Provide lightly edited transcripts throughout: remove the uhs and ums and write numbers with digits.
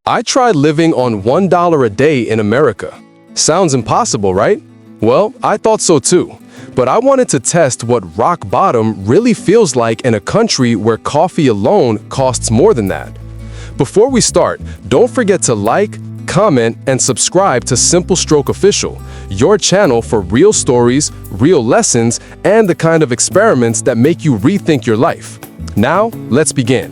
I tried living on $1 a day in America. Sounds impossible, right? Well, I thought so too. But I wanted to test what rock bottom really feels like in a country where coffee alone costs more than that. Before we start, don't forget to like, comment, and subscribe to Simple Stroke Official, your channel for real stories, real lessons, and the kind of experiments that make you rethink your life. Now, let's begin.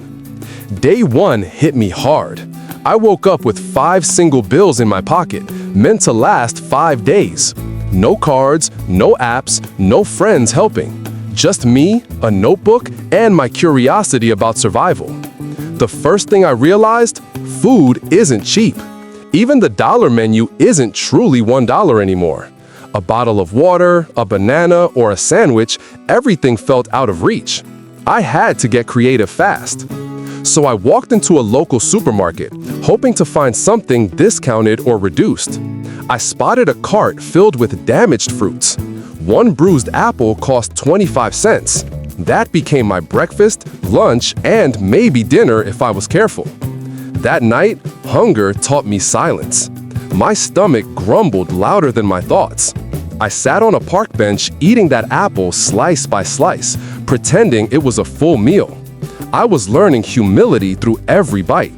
Day 1 hit me hard. I woke up with 5 single bills in my pocket, meant to last 5 days. No cards, no apps, no friends helping. Just me, a notebook, and my curiosity about survival. The first thing I realized, food isn't cheap. Even the dollar menu isn't truly $1 anymore. A bottle of water, a banana, or a sandwich, everything felt out of reach. I had to get creative fast. So I walked into a local supermarket, hoping to find something discounted or reduced. I spotted a cart filled with damaged fruits. One bruised apple cost 25 cents. That became my breakfast, lunch, and maybe dinner if I was careful. That night, hunger taught me silence. My stomach grumbled louder than my thoughts. I sat on a park bench eating that apple slice by slice, pretending it was a full meal. I was learning humility through every bite.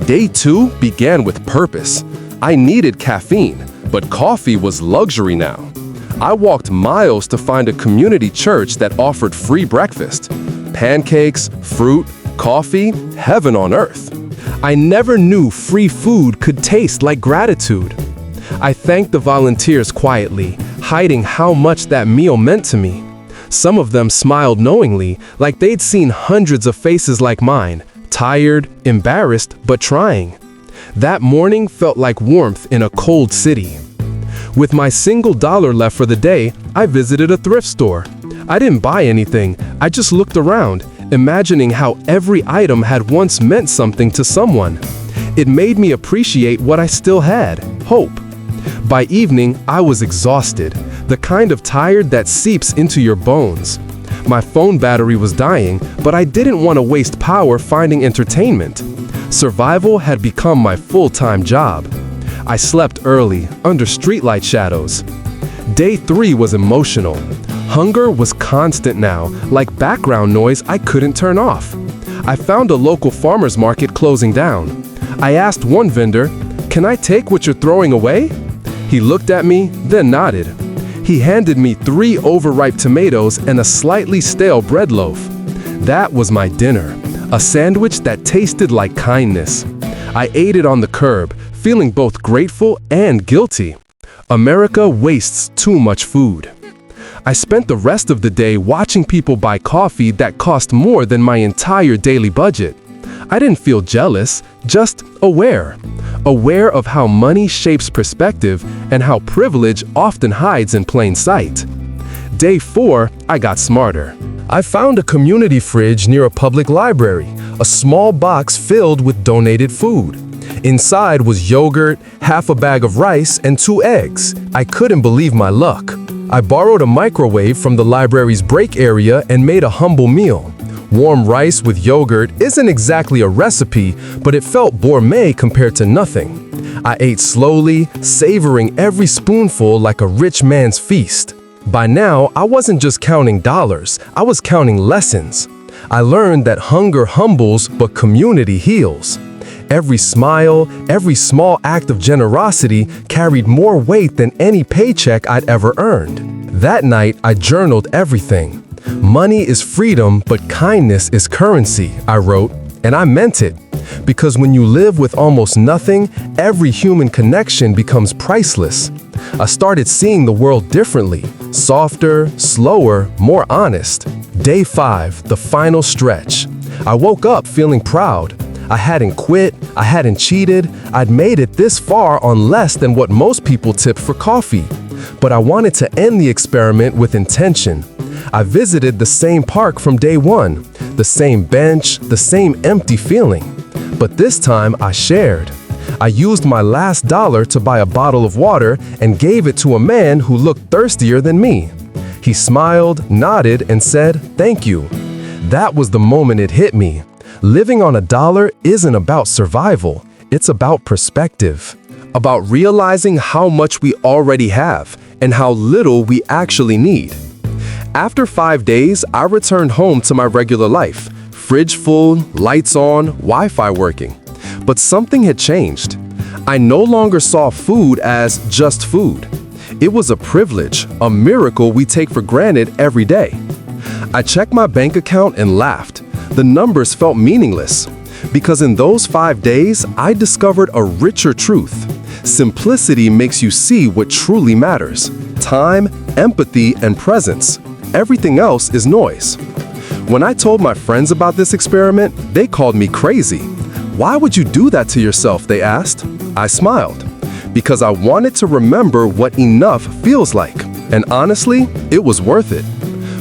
Day 2 began with purpose. I needed caffeine, but coffee was luxury now. I walked miles to find a community church that offered free breakfast. Pancakes, fruit, coffee, heaven on earth. I never knew free food could taste like gratitude. I thanked the volunteers quietly, hiding how much that meal meant to me. Some of them smiled knowingly, like they'd seen hundreds of faces like mine, tired, embarrassed, but trying. That morning felt like warmth in a cold city. With my single dollar left for the day, I visited a thrift store. I didn't buy anything, I just looked around, imagining how every item had once meant something to someone. It made me appreciate what I still had, hope. By evening, I was exhausted, the kind of tired that seeps into your bones. My phone battery was dying, but I didn't want to waste power finding entertainment. Survival had become my full-time job. I slept early, under streetlight shadows. Day 3 was emotional. Hunger was constant now, like background noise I couldn't turn off. I found a local farmer's market closing down. I asked one vendor, "Can I take what you're throwing away?" He looked at me, then nodded. He handed me 3 overripe tomatoes and a slightly stale bread loaf. That was my dinner, a sandwich that tasted like kindness. I ate it on the curb, feeling both grateful and guilty. America wastes too much food. I spent the rest of the day watching people buy coffee that cost more than my entire daily budget. I didn't feel jealous, just aware. Aware of how money shapes perspective and how privilege often hides in plain sight. Day 4, I got smarter. I found a community fridge near a public library, a small box filled with donated food. Inside was yogurt, half a bag of rice, and 2 eggs. I couldn't believe my luck. I borrowed a microwave from the library's break area and made a humble meal. Warm rice with yogurt isn't exactly a recipe, but it felt gourmet compared to nothing. I ate slowly, savoring every spoonful like a rich man's feast. By now, I wasn't just counting dollars, I was counting lessons. I learned that hunger humbles, but community heals. Every smile, every small act of generosity carried more weight than any paycheck I'd ever earned. That night, I journaled everything. "Money is freedom, but kindness is currency," I wrote, and I meant it. Because when you live with almost nothing, every human connection becomes priceless. I started seeing the world differently, softer, slower, more honest. Day 5, the final stretch. I woke up feeling proud. I hadn't quit, I hadn't cheated, I'd made it this far on less than what most people tip for coffee. But I wanted to end the experiment with intention. I visited the same park from day 1, the same bench, the same empty feeling. But this time I shared. I used my last dollar to buy a bottle of water and gave it to a man who looked thirstier than me. He smiled, nodded, and said, "Thank you." That was the moment it hit me. Living on $1 isn't about survival. It's about perspective, about realizing how much we already have and how little we actually need. After 5 days, I returned home to my regular life, fridge full, lights on, Wi-Fi working. But something had changed. I no longer saw food as just food. It was a privilege, a miracle we take for granted every day. I checked my bank account and laughed. The numbers felt meaningless. Because in those 5 days, I discovered a richer truth. Simplicity makes you see what truly matters. Time, empathy, and presence. Everything else is noise. When I told my friends about this experiment, they called me crazy. Why would you do that to yourself, they asked. I smiled. Because I wanted to remember what enough feels like. And honestly, it was worth it.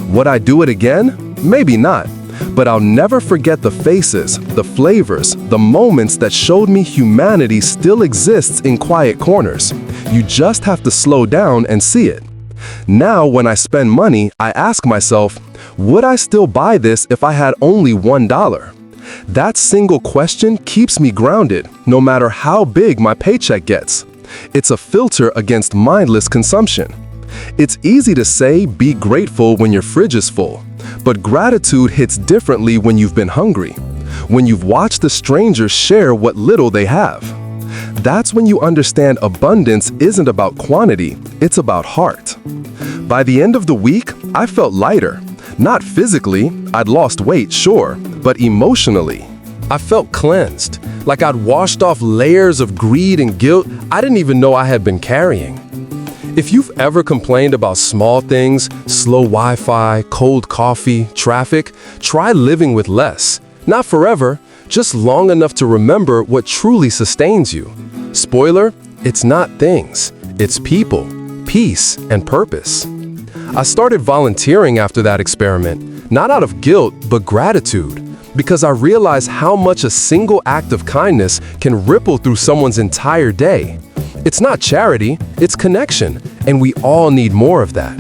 Would I do it again? Maybe not. But I'll never forget the faces, the flavors, the moments that showed me humanity still exists in quiet corners. You just have to slow down and see it. Now, when I spend money, I ask myself, would I still buy this if I had only $1? That single question keeps me grounded, no matter how big my paycheck gets. It's a filter against mindless consumption. It's easy to say, be grateful when your fridge is full. But gratitude hits differently when you've been hungry, when you've watched a stranger share what little they have. That's when you understand abundance isn't about quantity, it's about heart. By the end of the week, I felt lighter. Not physically, I'd lost weight, sure, but emotionally. I felt cleansed, like I'd washed off layers of greed and guilt I didn't even know I had been carrying. If you've ever complained about small things, slow Wi-Fi, cold coffee, traffic, try living with less. Not forever, just long enough to remember what truly sustains you. Spoiler, it's not things, it's people, peace, and purpose. I started volunteering after that experiment, not out of guilt, but gratitude, because I realized how much a single act of kindness can ripple through someone's entire day. It's not charity, it's connection, and we all need more of that.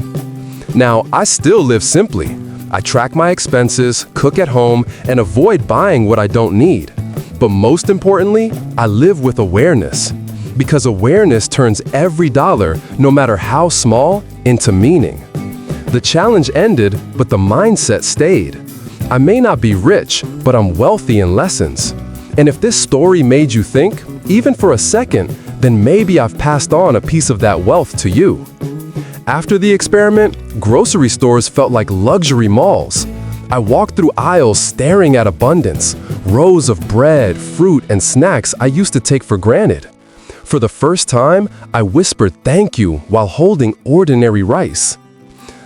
Now, I still live simply. I track my expenses, cook at home, and avoid buying what I don't need. But most importantly, I live with awareness. Because awareness turns every dollar, no matter how small, into meaning. The challenge ended, but the mindset stayed. I may not be rich, but I'm wealthy in lessons. And if this story made you think, even for a second, then maybe I've passed on a piece of that wealth to you. After the experiment, grocery stores felt like luxury malls. I walked through aisles staring at abundance, rows of bread, fruit, and snacks I used to take for granted. For the first time, I whispered thank you while holding ordinary rice.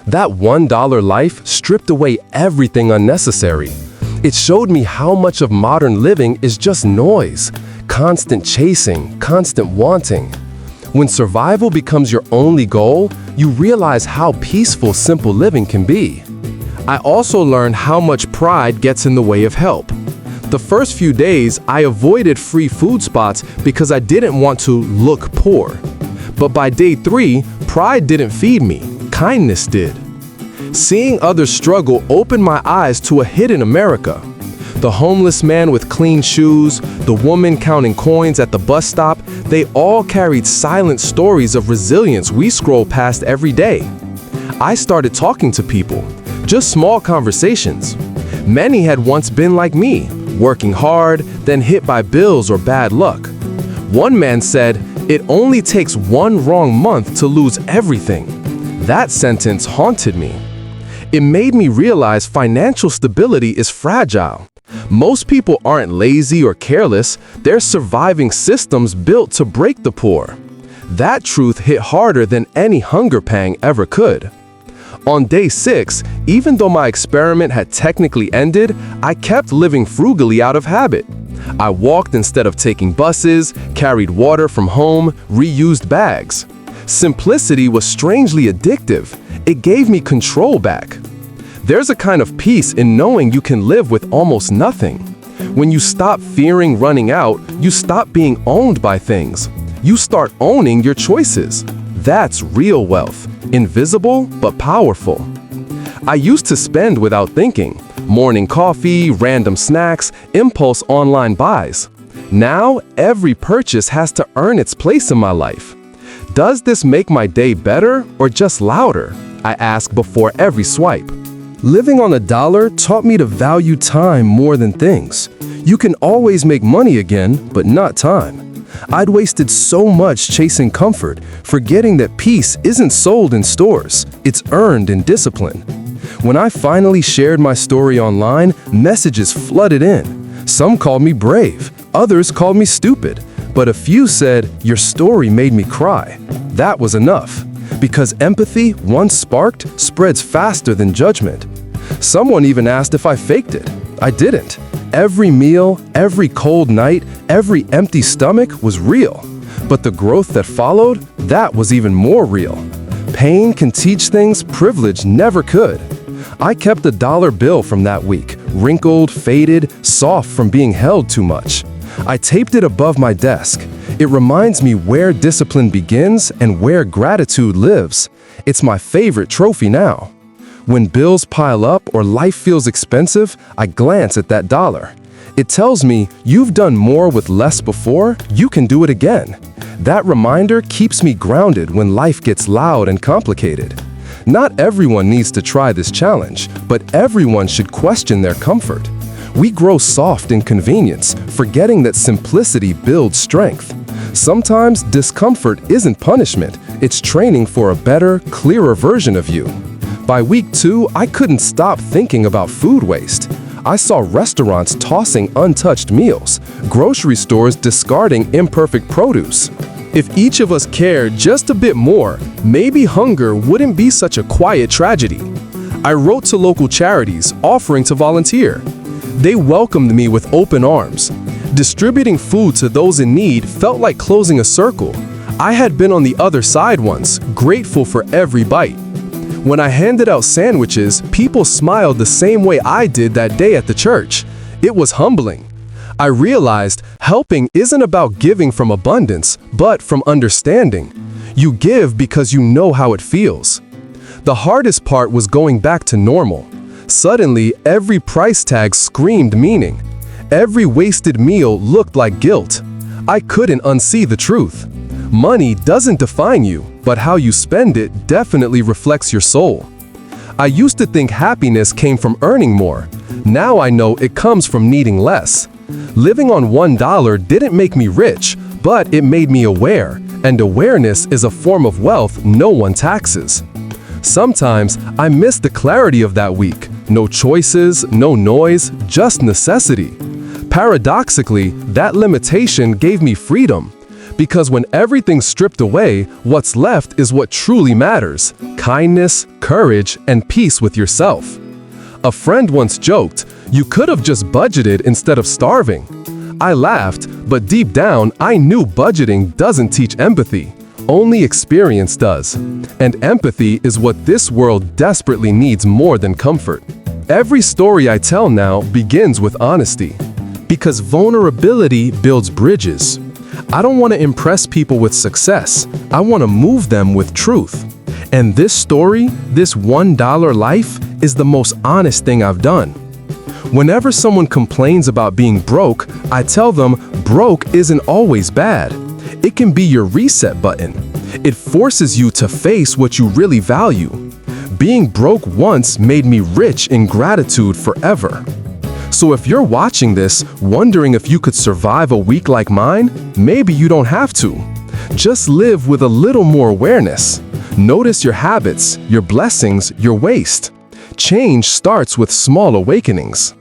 That $1 life stripped away everything unnecessary. It showed me how much of modern living is just noise. Constant chasing, constant wanting. When survival becomes your only goal, you realize how peaceful simple living can be. I also learned how much pride gets in the way of help. The first few days, I avoided free food spots because I didn't want to look poor. But by day 3, pride didn't feed me, kindness did. Seeing others struggle opened my eyes to a hidden America. The homeless man with clean shoes, the woman counting coins at the bus stop, they all carried silent stories of resilience we scroll past every day. I started talking to people, just small conversations. Many had once been like me, working hard, then hit by bills or bad luck. One man said, "It only takes one wrong month to lose everything." That sentence haunted me. It made me realize financial stability is fragile. Most people aren't lazy or careless, they're surviving systems built to break the poor. That truth hit harder than any hunger pang ever could. On day 6, even though my experiment had technically ended, I kept living frugally out of habit. I walked instead of taking buses, carried water from home, reused bags. Simplicity was strangely addictive. It gave me control back. There's a kind of peace in knowing you can live with almost nothing. When you stop fearing running out, you stop being owned by things. You start owning your choices. That's real wealth, invisible but powerful. I used to spend without thinking. Morning coffee, random snacks, impulse online buys. Now, every purchase has to earn its place in my life. Does this make my day better or just louder? I ask before every swipe. Living on $1 taught me to value time more than things. You can always make money again, but not time. I'd wasted so much chasing comfort, forgetting that peace isn't sold in stores, it's earned in discipline. When I finally shared my story online, messages flooded in. Some called me brave, others called me stupid, but a few said, "Your story made me cry." That was enough, because empathy, once sparked, spreads faster than judgment. Someone even asked if I faked it. I didn't. Every meal, every cold night, every empty stomach was real. But the growth that followed, that was even more real. Pain can teach things privilege never could. I kept a dollar bill from that week, wrinkled, faded, soft from being held too much. I taped it above my desk. It reminds me where discipline begins and where gratitude lives. It's my favorite trophy now. When bills pile up or life feels expensive, I glance at that dollar. It tells me, you've done more with less before, you can do it again. That reminder keeps me grounded when life gets loud and complicated. Not everyone needs to try this challenge, but everyone should question their comfort. We grow soft in convenience, forgetting that simplicity builds strength. Sometimes discomfort isn't punishment, it's training for a better, clearer version of you. By week 2, I couldn't stop thinking about food waste. I saw restaurants tossing untouched meals, grocery stores discarding imperfect produce. If each of us cared just a bit more, maybe hunger wouldn't be such a quiet tragedy. I wrote to local charities offering to volunteer. They welcomed me with open arms. Distributing food to those in need felt like closing a circle. I had been on the other side once, grateful for every bite. When I handed out sandwiches, people smiled the same way I did that day at the church. It was humbling. I realized helping isn't about giving from abundance, but from understanding. You give because you know how it feels. The hardest part was going back to normal. Suddenly, every price tag screamed meaning. Every wasted meal looked like guilt. I couldn't unsee the truth. Money doesn't define you, but how you spend it definitely reflects your soul. I used to think happiness came from earning more. Now I know it comes from needing less. Living on $1 didn't make me rich, but it made me aware, and awareness is a form of wealth no one taxes. Sometimes I miss the clarity of that week. No choices, no noise, just necessity. Paradoxically, that limitation gave me freedom. Because when everything's stripped away, what's left is what truly matters: kindness, courage, and peace with yourself. A friend once joked, "You could have just budgeted instead of starving." I laughed, but deep down, I knew budgeting doesn't teach empathy. Only experience does. And empathy is what this world desperately needs more than comfort. Every story I tell now begins with honesty. Because vulnerability builds bridges. I don't want to impress people with success. I want to move them with truth. And this story, this $1 life, is the most honest thing I've done. Whenever someone complains about being broke, I tell them broke isn't always bad. It can be your reset button. It forces you to face what you really value. Being broke once made me rich in gratitude forever. So if you're watching this, wondering if you could survive a week like mine, maybe you don't have to. Just live with a little more awareness. Notice your habits, your blessings, your waste. Change starts with small awakenings.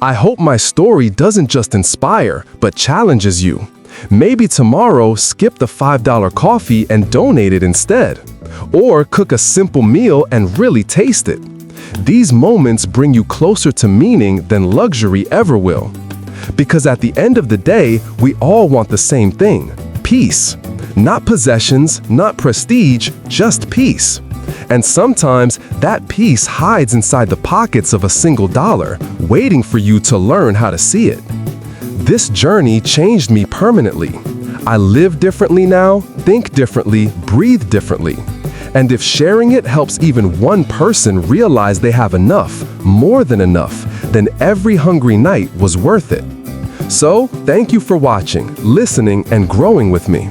I hope my story doesn't just inspire, but challenges you. Maybe tomorrow, skip the $5 coffee and donate it instead. Or cook a simple meal and really taste it. These moments bring you closer to meaning than luxury ever will. Because at the end of the day, we all want the same thing: peace. Not possessions, not prestige, just peace. And sometimes that peace hides inside the pockets of a single dollar, waiting for you to learn how to see it. This journey changed me permanently. I live differently now, think differently, breathe differently. And if sharing it helps even one person realize they have enough, more than enough, then every hungry night was worth it. So, thank you for watching, listening, and growing with me.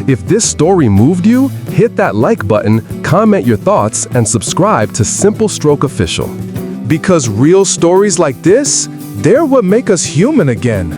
If this story moved you, hit that like button, comment your thoughts, and subscribe to Simple Stroke Official. Because real stories like this, they're what make us human again.